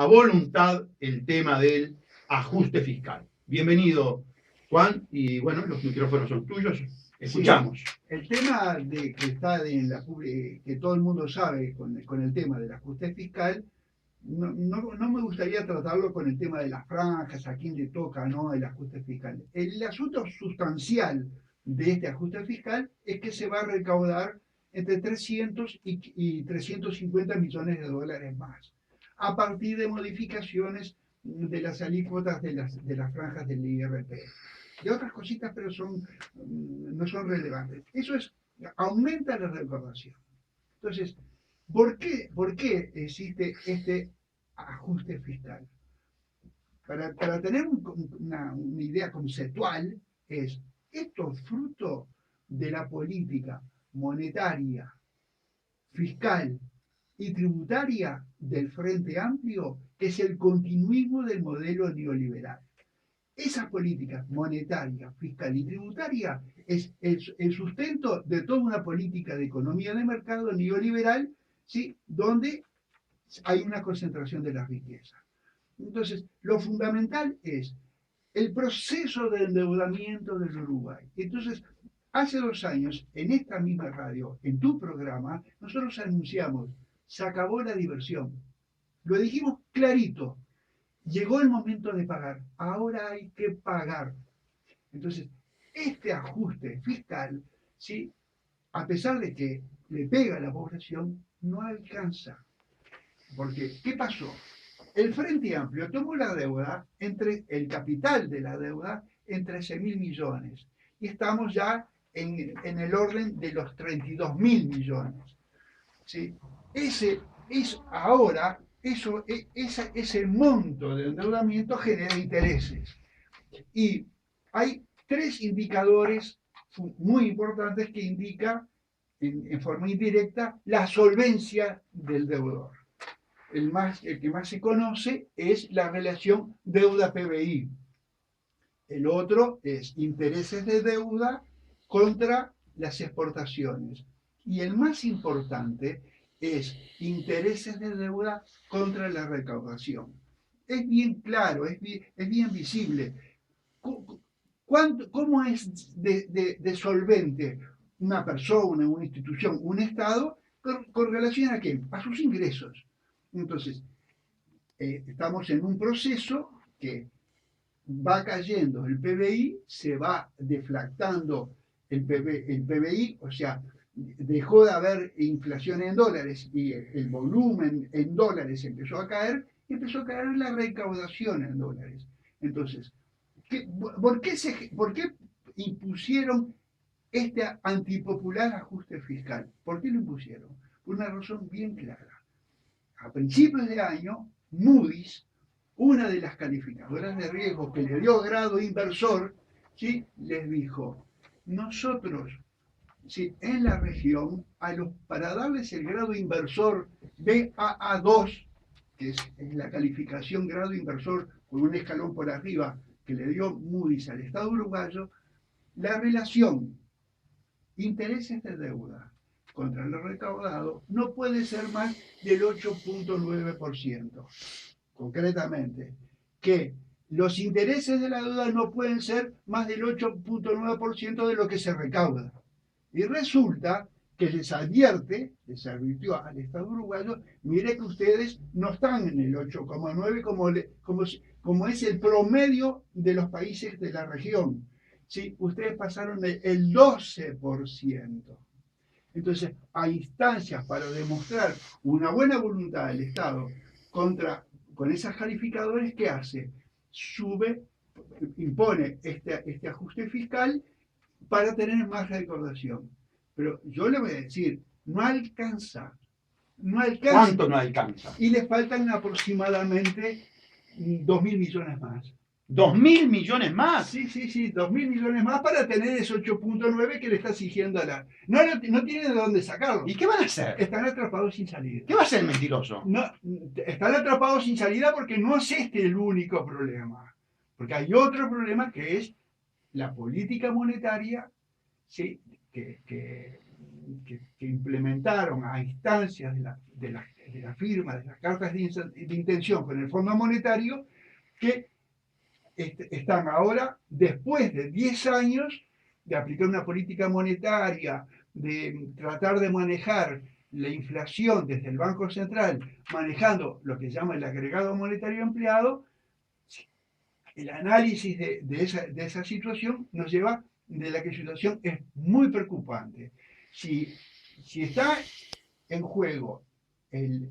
a voluntad el tema del ajuste fiscal. Bienvenido, Juan, y bueno, los micrófonos son tuyos. Escuchamos. Sí, el tema de que está que todo el mundo sabe con el tema del ajuste fiscal, no me gustaría tratarlo con el tema de las franjas, a quién le toca, ¿no? El ajuste fiscal. El asunto sustancial de este ajuste fiscal es que se va a recaudar entre 300 y 350 millones de dólares más, a partir de modificaciones de las alícuotas de las franjas del IRPF. De otras cositas, pero no son relevantes. Eso aumenta la recaudación. Entonces, ¿por qué existe este ajuste fiscal? Para tener una idea conceptual, esto es fruto de la política monetaria, fiscal y tributaria del Frente Amplio, que es el continuismo del modelo neoliberal. Esa política monetaria, fiscal y tributaria es el sustento de toda una política de economía de mercado neoliberal, ¿sí? Donde hay una concentración de la riqueza. Entonces, lo fundamental es el proceso de endeudamiento del Uruguay. Entonces, hace 2 años, en esta misma radio, en tu programa, nosotros anunciamos, se acabó la diversión. Lo dijimos clarito, llegó el momento de pagar, ahora hay que pagar. Entonces, este ajuste fiscal, ¿sí? A pesar de que le pega a la población, no alcanza. Porque, ¿qué pasó? El Frente Amplio tomó la deuda, el capital de la deuda, en 13.000 millones. Y estamos ya en el orden de los 32.000 millones. ¿Sí? Ese monto de endeudamiento genera intereses. Y hay 3 indicadores muy importantes que indican en forma indirecta la solvencia del deudor. El que más se conoce es la relación deuda-PBI. El otro es intereses de deuda contra las exportaciones. Y el más importante es intereses de deuda contra la recaudación. Es bien claro, es bien visible. ¿Cómo es de solvente una persona, una institución, un Estado con relación a qué? A sus ingresos. Entonces, estamos en un proceso que va cayendo el PBI, se va deflactando el PBI, o sea, dejó de haber inflación en dólares y el volumen en dólares empezó a caer y empezó a caer la recaudación en dólares. Entonces, ¿por qué impusieron este antipopular ajuste fiscal? ¿Por qué lo impusieron? Por una razón bien clara. A principios de año, Moody's, una de las calificadoras de riesgo que le dio grado inversor, ¿sí? Les dijo, nosotros, ¿sí? En la región, para darles el grado inversor BAA2, que es la calificación grado inversor con un escalón por arriba que le dio Moody's al Estado uruguayo, la relación intereses de deuda contra lo recaudado no puede ser más del 8.9%. Concretamente, que los intereses de la deuda no pueden ser más del 8.9% de lo que se recauda. Y resulta que les advirtió al Estado uruguayo, mire que ustedes no están en el 8,9 como es el promedio de los países de la región. ¿Sí? Ustedes pasaron el 12%. Entonces, hay instancias para demostrar una buena voluntad del Estado con esas calificadores, ¿qué hace? Impone este ajuste fiscal para tener más recaudación. Pero yo le voy a decir, no alcanza. ¿Cuánto no alcanza? Y le faltan aproximadamente 2.000 millones más. ¿2.000 millones más? Sí, 2.000 millones más para tener ese 8.9 que le está exigiendo a la... No tiene de dónde sacarlo. ¿Y qué van a hacer? Están atrapados sin salida. ¿Qué va a hacer el mentiroso? No, están atrapados sin salida porque no es este el único problema. Porque hay otro problema que es la política monetaria, ¿sí? que implementaron a instancias la firma de las cartas de intención con el Fondo Monetario, que están ahora, después de 10 años de aplicar una política monetaria, de tratar de manejar la inflación desde el Banco Central, manejando lo que se llama el agregado monetario empleado. El análisis de esa situación nos lleva de la que la situación es muy preocupante. Si está en juego el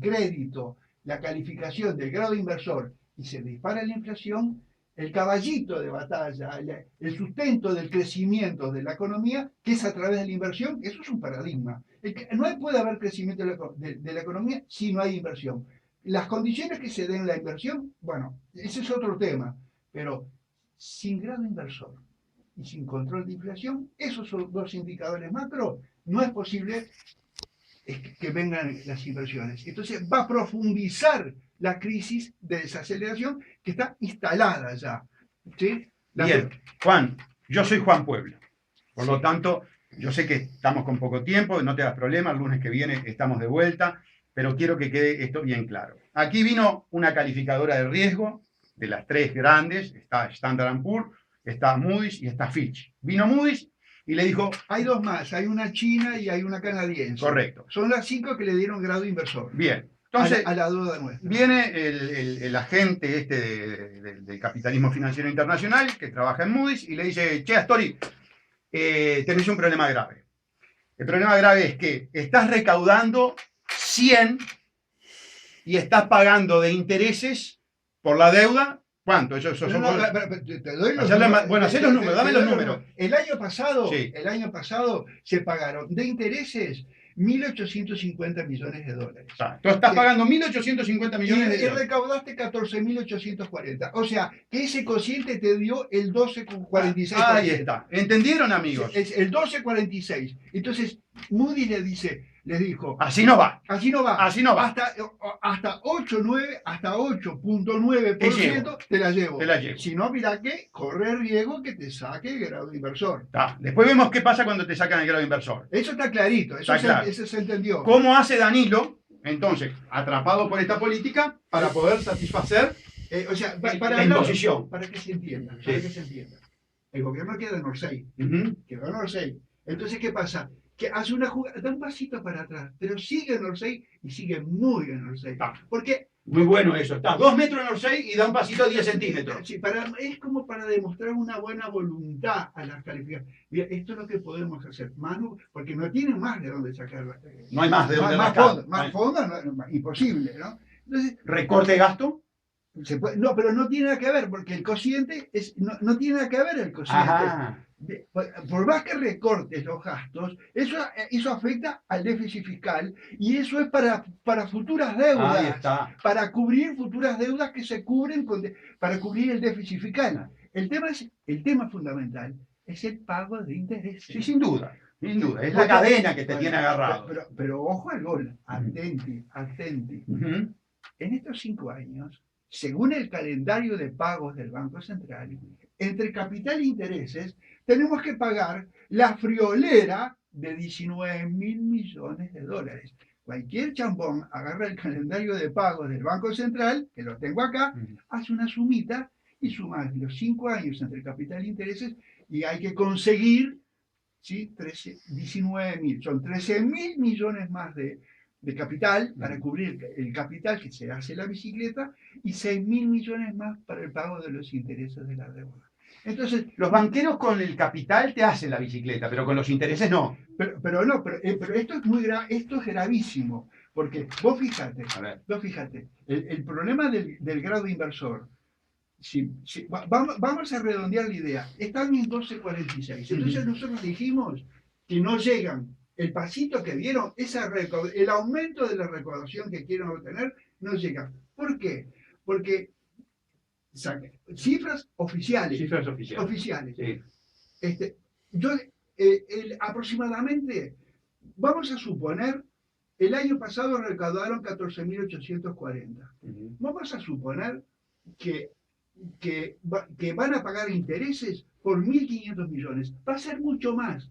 crédito, la calificación del grado inversor y se dispara la inflación, el caballito de batalla, el sustento del crecimiento de la economía, que es a través de la inversión, eso es un paradigma. No puede haber crecimiento de la economía si no hay inversión. Las condiciones que se den la inversión, bueno, ese es otro tema, pero sin grado inversor y sin control de inflación, esos son dos indicadores macro, no es posible que vengan las inversiones. Entonces va a profundizar la crisis de desaceleración que está instalada ya. ¿Sí? Bien, Juan, yo soy Juan Puebla, por lo tanto, yo sé que estamos con poco tiempo, no te das problema, el lunes que viene estamos de vuelta, pero quiero que quede esto bien claro. Aquí vino una calificadora de riesgo, de las tres grandes, está Standard & Poor's, está Moody's y está Fitch. Vino Moody's y le dijo... Hay dos más, hay una china y hay una canadiense. Correcto. Son las 5 que le dieron grado inversor. Bien. Entonces, a la duda nuestra. Viene el agente del capitalismo financiero internacional que trabaja en Moody's y le dice, che, Astori, tenés un problema grave. El problema grave es que estás recaudando 100 y estás pagando de intereses por la deuda. ¿Cuánto? Te doy los números. Bueno, hacé los números, dame los números. El año pasado se pagaron de intereses 1.850 millones de dólares. Tú estás pagando 1.850 millones de dólares. Y recaudaste 14.840. O sea, que ese cociente te dio el 12,46%. Ahí está. ¿Entendieron, amigos? Es el 12,46. Entonces, Moody's les dijo, así no va. Así no va. Así no va. Hasta 8,9% te la llevo. Si no, mira que corre riesgo que te saque el grado inversor. Después vemos qué pasa cuando te sacan el grado inversor. Eso está clarito, eso se entendió. ¿Cómo hace Danilo, entonces, atrapado por esta política, para poder satisfacer la imposición? Para que se entienda, El gobierno queda en Orsay. Quedó en Orsay. Entonces, ¿qué pasa? Que hace una jugada, da un pasito para atrás, pero sigue en Orsay y sigue muy en Orsay. Porque muy bueno eso, está 2 metros en Orsay y da un pasito de 10 centímetros. Sí, es como para demostrar una buena voluntad a las calificaciones. Mira, esto es lo que podemos hacer, Manu, porque no tienen más de dónde sacar. No hay más de dónde sacar. Más fondos, imposible, ¿no? Entonces, ¿recorte de gasto? No, pero no tiene nada que ver, porque el cociente no tiene nada que ver el cociente. Ajá. Por más que recortes los gastos, eso afecta al déficit fiscal y eso es para futuras deudas. Ahí está. Para cubrir futuras deudas que se cubren para cubrir el déficit fiscal. El tema fundamental es el pago de intereses. Sí, sin duda. Sin duda. Es la cadena que te tiene agarrado. Pero ojo al gol. Atenti. En estos 5 años, según el calendario de pagos del Banco Central, entre capital e intereses, tenemos que pagar la friolera de 19.000 millones de dólares. Cualquier chambón agarra el calendario de pagos del Banco Central, que lo tengo acá, hace una sumita y suma los 5 años entre capital e intereses y hay que conseguir 19.000. Son 13.000 millones más de capital para cubrir el capital que se hace la bicicleta y 6.000 millones más para el pago de los intereses de la deuda. Entonces, los banqueros con el capital te hacen la bicicleta, pero con los intereses no. Pero esto es esto es gravísimo, porque vos fíjate, el problema del grado inversor, vamos a redondear la idea, están en 12,46, entonces nosotros dijimos que no llegan, el pasito que dieron, el aumento de la recaudación que quieren obtener, no llega. ¿Por qué? Porque cifras oficiales. Sí. Aproximadamente, vamos a suponer, el año pasado recaudaron 14.840. Vamos a suponer que van a pagar intereses por 1.500 millones. Va a ser mucho más.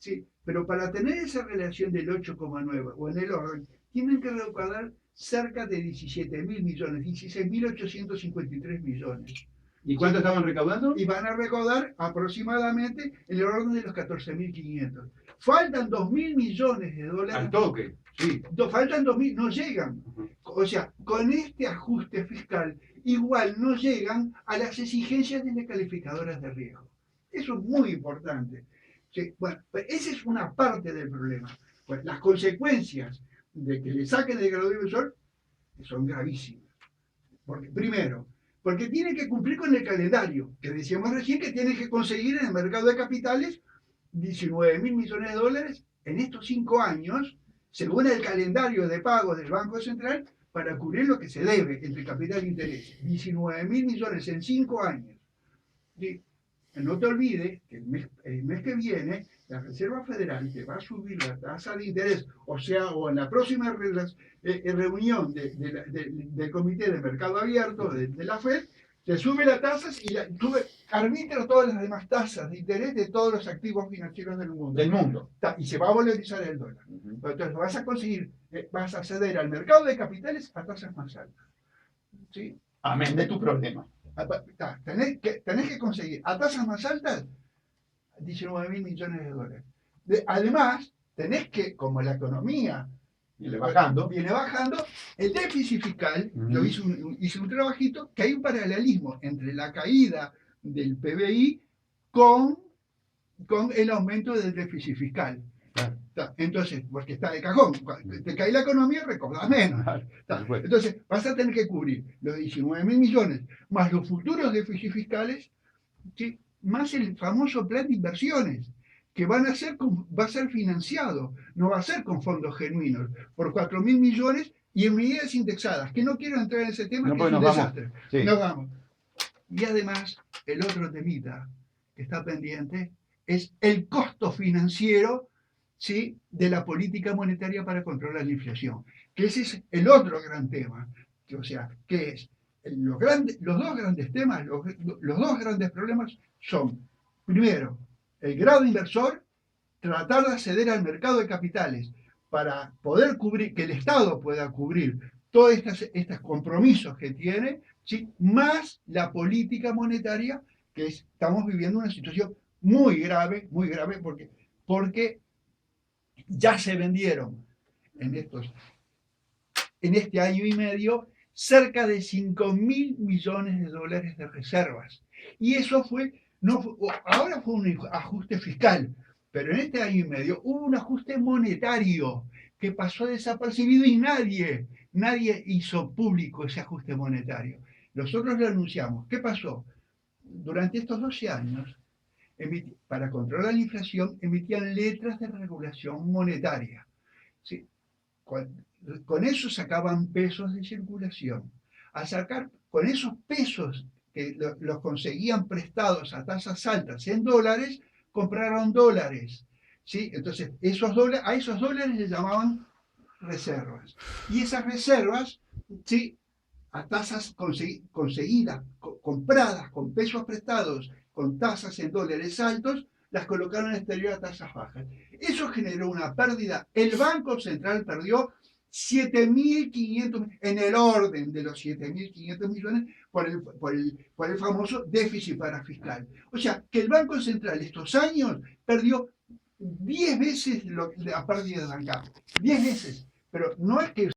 Sí, pero para tener esa relación del 8,9 o en el orden, tienen que recaudar cerca de 17.000 millones, 16.853 millones. ¿Y cuánto estaban recaudando? Y van a recaudar aproximadamente en el orden de los 14.500. Faltan 2.000 millones de dólares. Al toque. Sí, faltan 2.000, no llegan. O sea, con este ajuste fiscal, igual no llegan a las exigencias de las calificadoras de riesgo. Eso es muy importante. Sí, bueno, pues esa es una parte del problema. Pues las consecuencias de que le saquen el grado inversor son gravísimas. Porque, primero, porque tiene que cumplir con el calendario, que decíamos recién que tiene que conseguir en el mercado de capitales 19.000 millones de dólares en estos 5 años, según el calendario de pagos del Banco Central, para cubrir lo que se debe entre capital e interés. 19.000 millones en 5 años. Y no te olvides que el mes que viene la Reserva Federal te va a subir la tasa de interés, o sea, o en la próxima reunión del Comité de Mercado Abierto de la FED, te sube las tasas y arbitra todas las demás tasas de interés de todos los activos financieros del mundo. Y se va a valorizar el dólar. Entonces vas a conseguir, vas a acceder al mercado de capitales a tasas más altas. ¿Sí? Amén de tu problema. Tenés que conseguir a tasas más altas 19.000 millones de dólares. Además, tenés que, como la economía viene bajando, el déficit fiscal, yo hice un trabajito, que hay un paralelismo entre la caída del PBI con el aumento del déficit fiscal. Entonces, porque está de cajón, cuando te cae la economía, recaudás menos. Entonces, vas a tener que cubrir los 19.000 millones, más los futuros déficits fiscales, ¿sí? Más el famoso plan de inversiones, que va a ser financiado, no va a ser con fondos genuinos, por 4.000 millones y en medidas indexadas, que no quiero entrar en ese tema, no, que es un desastre. Sí. Nos vamos. Y además, el otro temita que está pendiente es el costo financiero, ¿sí?, de la política monetaria para controlar la inflación, que ese es el otro gran tema, que es los dos grandes temas, los dos grandes problemas son, primero, el grado inversor, tratar de acceder al mercado de capitales para poder cubrir, que el Estado pueda cubrir todos estos compromisos que tiene, ¿sí?, más la política monetaria, que estamos viviendo una situación muy grave, porque ya se vendieron en este año y medio cerca de 5.000 millones de dólares de reservas. Y eso ahora fue un ajuste fiscal, pero en este año y medio hubo un ajuste monetario que pasó desapercibido y nadie hizo público ese ajuste monetario. Nosotros lo anunciamos. ¿Qué pasó? Durante estos 12 años, para controlar la inflación, emitían letras de regulación monetaria. ¿Sí? Con eso sacaban pesos de circulación. Con esos pesos que los conseguían prestados a tasas altas en dólares, compraron dólares. ¿Sí? Entonces, a esos dólares les llamaban reservas. Y esas reservas, ¿sí?, a tasas conseguidas, compradas con pesos prestados, con tasas en dólares altos, las colocaron en el exterior a tasas bajas. Eso generó una pérdida. El Banco Central perdió 7.500, en el orden de los 7.500 millones, por el famoso déficit parafiscal. O sea, que el Banco Central estos años perdió 10 veces la pérdida de bancaria. 10 veces. Pero no es que